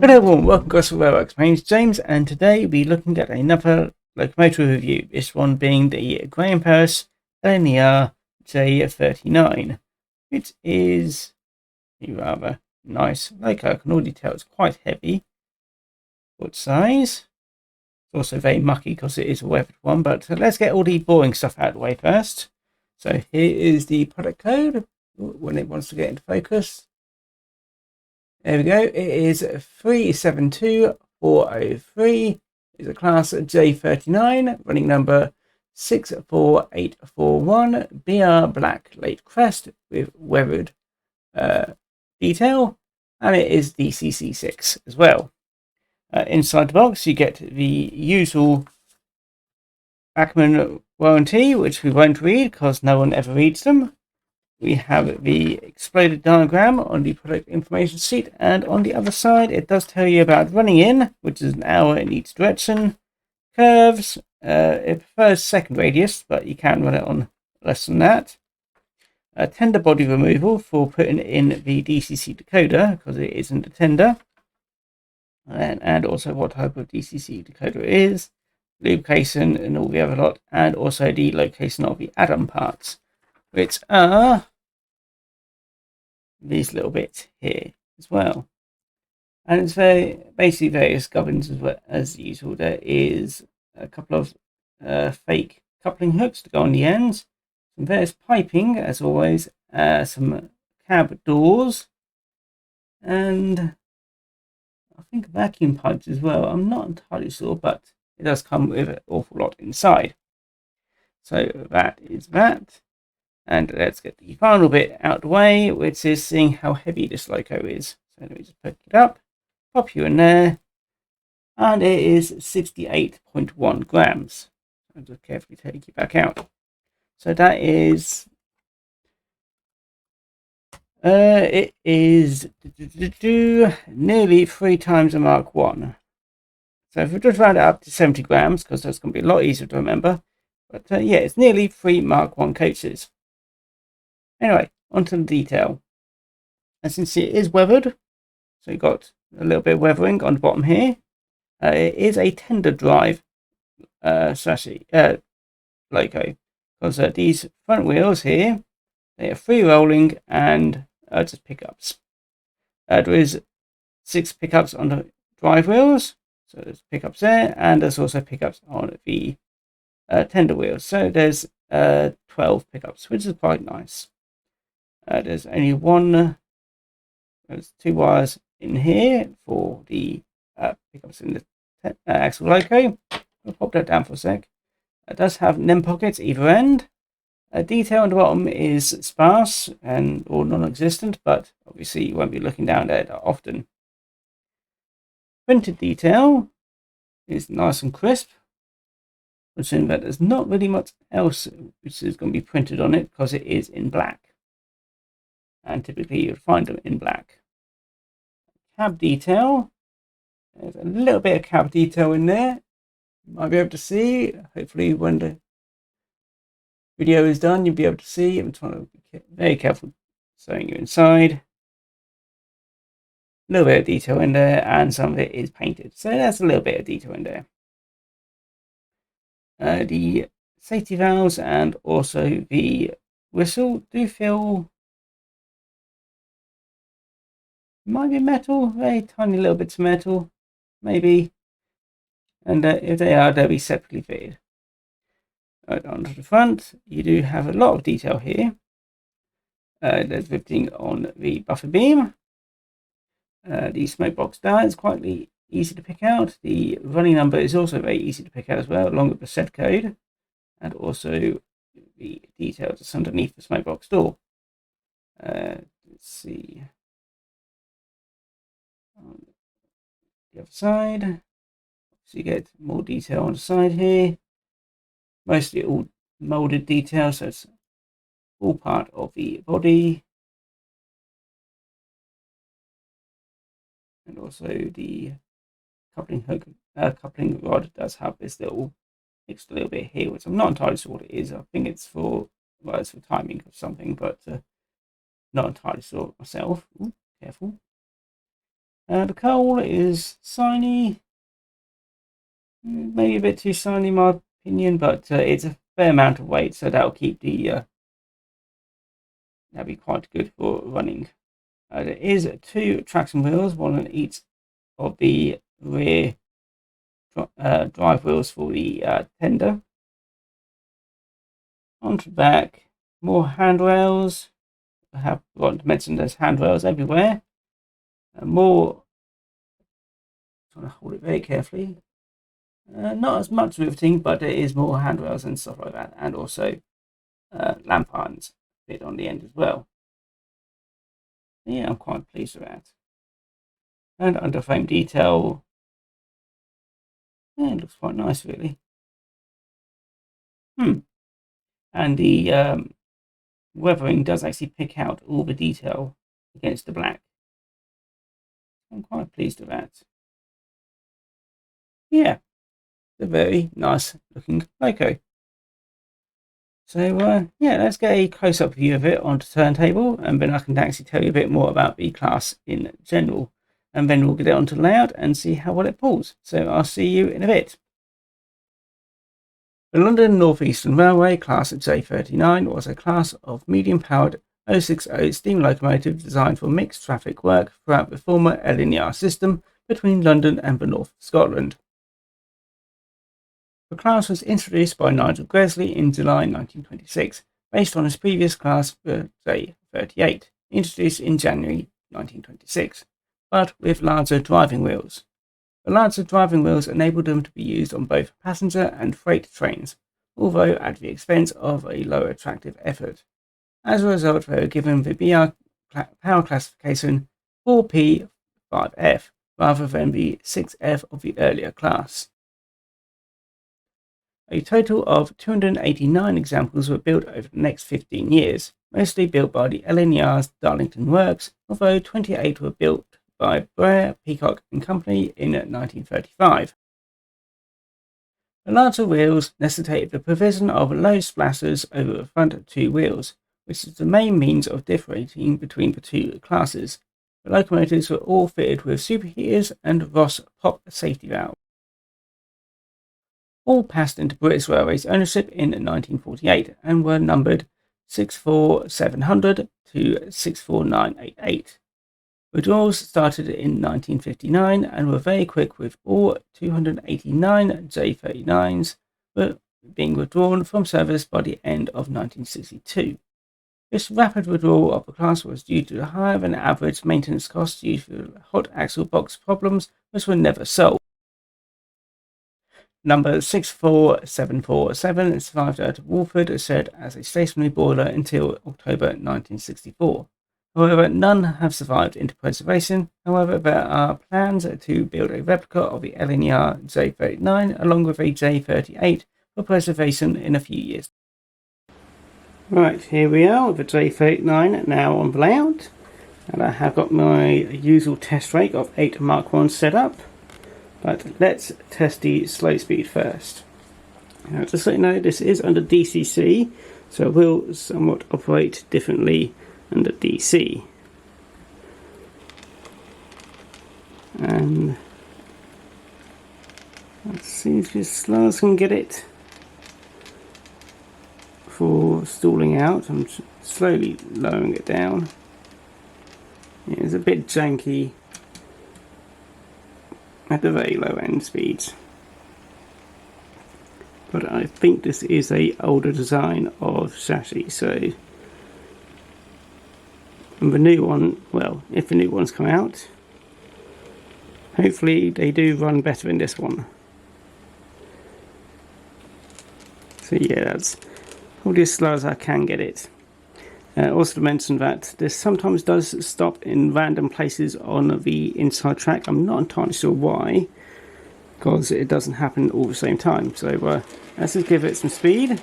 Hello everyone, welcome to Gosport Railworks. My name is James, and today we'll be looking at another locomotive review. This one being the Farish LNER J39, which is a rather nice loco. I can already tell it's quite heavy. Good size. It's also very mucky because it is a weathered one, but let's get all the boring stuff out of the way first. So here is the product code when it wants to get into focus. There we go. It is 372403. It's a class J39, running number 64841, BR black late crest with weathered detail, and it is DCC6 as well. Inside the box, you get the usual Ackman warranty, which we won't read because no one ever reads them. We have the exploded diagram on the product information sheet, and on the other side it does tell you about running in, which is an hour in each direction. Curves, it prefers second radius, but you can run it on less than that. Tender body removal for putting in the DCC decoder, because it isn't a tender. And also what type of DCC decoder it is, lubrication and all the other lot, and also the location of the add-on parts, which are these little bits here as well. And it's basically various gubbins as usual. There is a couple of fake coupling hooks to go on the ends, some various piping as always, some cab doors, and I think vacuum pipes as well. I'm not entirely sure, but it does come with an awful lot inside. So that is that. And let's get the final bit out of the way, which is seeing how heavy this loco is. So let me just pick it up, pop you in there, and it is 68.1 grams. I'll just carefully take you back out. So that is, it is nearly 3 times a Mark 1. So if we just round it up to 70 grams, because that's going to be a lot easier to remember. But yeah, it's nearly 3 Mark 1 coaches. Anyway, onto the detail. As you can see, it is weathered. So you've got a little bit of weathering on the bottom here. It is a tender drive loco. Because these front wheels here, they are free rolling and just pickups. There is 6 pickups on the drive wheels. So there's pickups there, and there's also pickups on the tender wheels. So there's 12 pickups, which is quite nice. There's only there's 2 wires in here for the pickups in the axle loco. I'll pop that down for a sec. It does have NEM pockets either end. Detail on the bottom is sparse or non-existent, but obviously you won't be looking down there that often. Printed detail is nice and crisp, which means that there's not really much else which is going to be printed on it because it is in black. And typically you'll find them in black. Cab detail. There's a little bit of cab detail in there. You might be able to see. Hopefully when the video is done, you'll be able to see. I'm trying to be very careful showing you inside. A little bit of detail in there, and some of it is painted. So that's a little bit of detail in there. The safety valves and also the whistle do feel might be metal, very tiny little bits of metal, maybe. And if they are, they'll be separately fitted. Right, onto the front, you do have a lot of detail here. There's riveting on the buffer beam. The smoke box down is quite easy to pick out. The running number is also very easy to pick out as well, along with the set code, and also the details that's underneath the smoke box door. Let's see. On the other side, so you get more detail on the side here. Mostly all molded detail, so it's all part of the body. And also the coupling hook, coupling rod does have this little extra little bit here, which I'm not entirely sure what it is. I think it's for, well, it's for timing of something, but not entirely sure myself. Ooh, careful. The coal is shiny, maybe a bit too shiny in my opinion, but it's a fair amount of weight, so that'll keep the that'll be quite good for running. There is 2 traction wheels, one on each of the rear drive wheels for the tender. Onto the back, more handrails. I have forgotten to mention there's handrails everywhere. More, trying to hold it very carefully. Not as much riveting, but there is more handrails and stuff like that, and also lamp irons fit on the end as well. Yeah, I'm quite pleased with that. And under frame detail, yeah, it looks quite nice, really. And the weathering does actually pick out all the detail against the black. I'm quite pleased with that. Yeah, it's a very nice looking loco. So yeah, let's get a close-up view of it on the turntable, and then I can actually tell you a bit more about the class in general. And then we'll get it onto layout and see how well it pulls. So I'll see you in a bit. The London North Eastern Railway Class J39 was a class of medium-powered 060 steam locomotive designed for mixed traffic work throughout the former LNER system between London and the north of Scotland. The class was introduced by Nigel Gresley in July 1926, based on his previous class, the J38, introduced in January 1926, but with larger driving wheels. The larger driving wheels enabled them to be used on both passenger and freight trains, although at the expense of a lower tractive effort. As a result, they were given the BR power classification 4P5F rather than the 6F of the earlier class. A total of 289 examples were built over the next 15 years, mostly built by the LNER's Darlington Works, although 28 were built by Breyer, Peacock and Company in 1935. The larger wheels necessitated the provision of low splashers over the front 2 wheels, which is the main means of differentiating between the 2 classes. The locomotives were all fitted with superheaters and Ross pop safety valves. All passed into British Railways ownership in 1948 and were numbered 64700 to 64988. Withdrawals started in 1959 and were very quick, with all 289 J39s being withdrawn from service by the end of 1962. This rapid withdrawal of the class was due to the higher than average maintenance costs due to hot axle box problems, which were never solved. Number 64747 survived at Walford, served as a stationary boiler until October 1964. However, none have survived into preservation. However, there are plans to build a replica of the LNER J39 along with a J38 for preservation in a few years. Right, here we are with the J39 now on the layout, and I have got my usual test rake of 8 Mark 1 set up. But let's test the slow speed first. Now, just so you know, this is under DCC, so it will somewhat operate differently under DC. And let's see if as slow as I can get it for stalling out. I'm slowly lowering it down. Yeah, it's a bit janky at the very low end speeds, but I think this is a older design of chassis, so and the new one, well, if the new ones come out, hopefully they do run better in this one. So yeah, that's probably as slow as I can get it. Also to mention that this sometimes does stop in random places on the inside track. I'm not entirely sure why, because it doesn't happen all at the same time. So let's just give it some speed.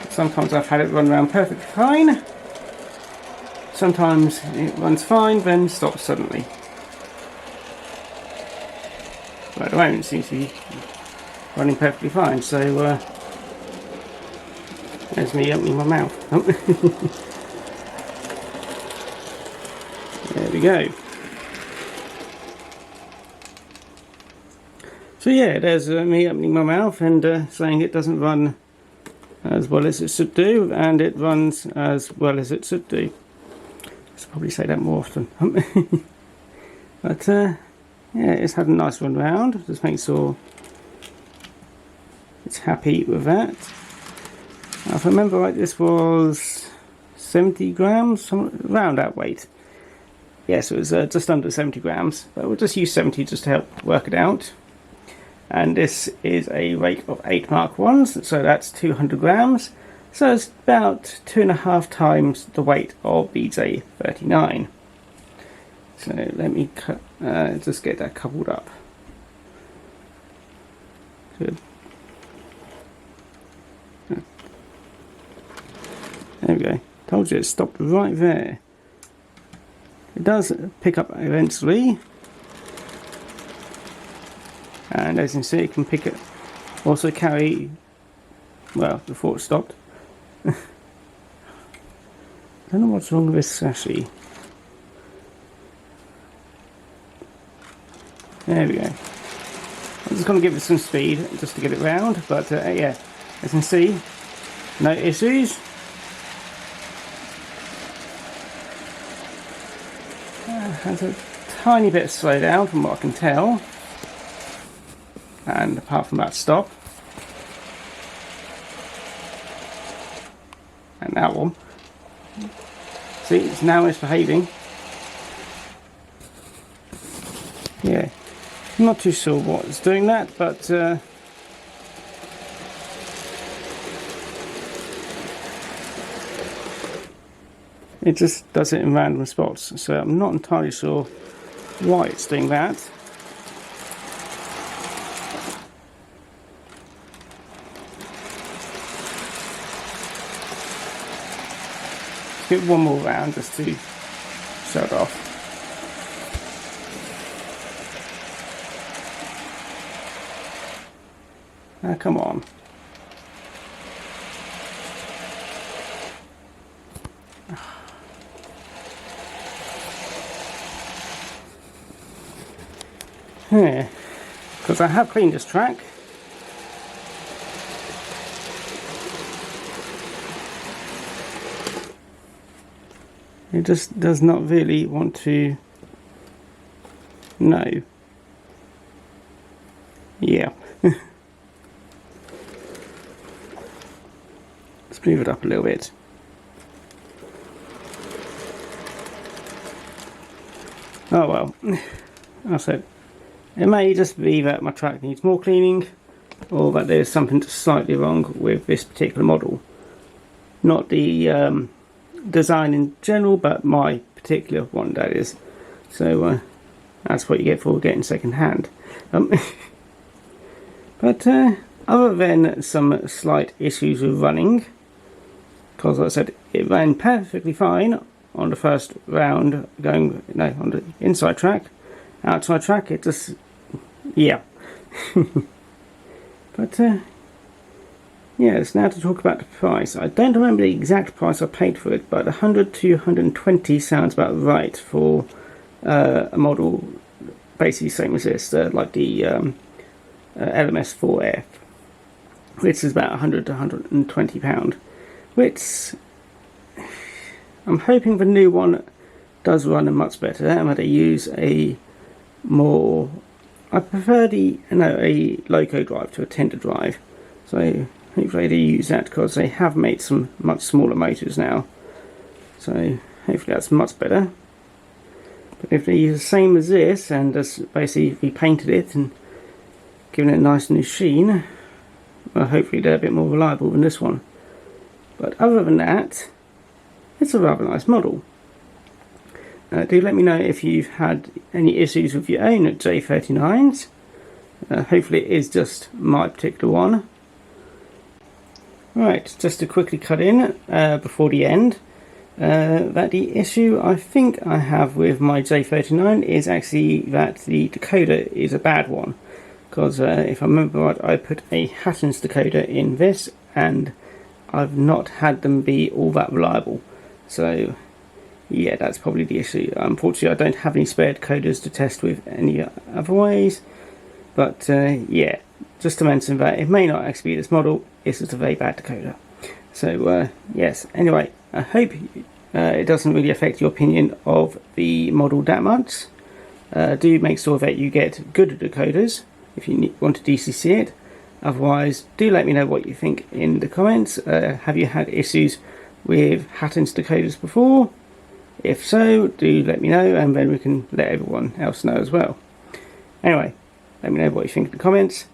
Sometimes I've had it run around perfectly fine. Sometimes it runs fine, then stops suddenly. But at the moment it seems to be running perfectly fine, so There's me opening my mouth. Oh. There we go. So yeah, there's me opening my mouth and saying it doesn't run as well as it should do, and it runs as well as it should do. I should probably say that more often. But yeah, it's had a nice run round. Just make sure it's happy with that. Now, if I remember right, this was 70 grams, around that weight. Yes, it was just under 70 grams, but we'll just use 70 just to help work it out. And this is a rake of 8 Mark 1s, so that's 200 grams. So it's about 2.5 times the weight of the J39. So let me just get that coupled up. Good. There we go. Told you it stopped right there. It does pick up eventually. And as you can see, it can pick it, also carry, well, before it stopped. I don't know what's wrong with this actually. There we go. I'm just going to give it some speed just to get it round, but yeah, as you can see, no issues. Has a tiny bit of slow down from what I can tell. And apart from that, stop. And that one. See, it's now misbehaving. Yeah, I'm not too sure what it's doing that, but it just does it in random spots. So I'm not entirely sure why it's doing that. Give it one more round just to show it off. Now come on. Yeah, because I have cleaned this track. It just does not really want to know. Yeah. Let's move it up a little bit. Oh well. I said it may just be that my track needs more cleaning, or that there's something just slightly wrong with this particular model. Not the design in general, but my particular one, that is. So that's what you get for getting second hand. But other than some slight issues with running, because like I said, it ran perfectly fine on the first round, going on the inside track. Outside track, it just, yeah. But yes, now to talk about the price. I don't remember the exact price I paid for it, but 100 to 120 sounds about right for a model basically same as this, like the LMS 4F, which is about 100 to 120 pound. Which I'm hoping the new one does run much better, and that they use a more, I prefer a loco drive to a tender drive. So hopefully they use that, because they have made some much smaller motors now. So hopefully that's much better. But if they use the same as this and just basically repainted it and given it a nice new sheen, well, hopefully they're a bit more reliable than this one. But other than that, it's a rather nice model. Do let me know if you've had any issues with your own J39s. Hopefully it is just my particular one. Right, just to quickly cut in before the end, that the issue I think I have with my J39 is actually that the decoder is a bad one. Because if I remember right, I put a Hatton's decoder in this, and I've not had them be all that reliable. So yeah, that's probably the issue. Unfortunately, I don't have any spare decoders to test with any other ways. But yeah, just to mention that it may not actually be this model, it's just a very bad decoder. So yes, anyway, I hope it doesn't really affect your opinion of the model that much. Do make sure that you get good decoders if you want to DCC it. Otherwise, do let me know what you think in the comments. Have you had issues with Hatton's decoders before? If so, do let me know, and then we can let everyone else know as well. Anyway, let me know what you think in the comments.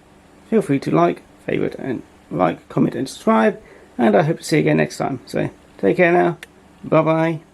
Feel free to like, favourite, and comment and subscribe. And I hope to see you again next time. So take care now. Bye bye.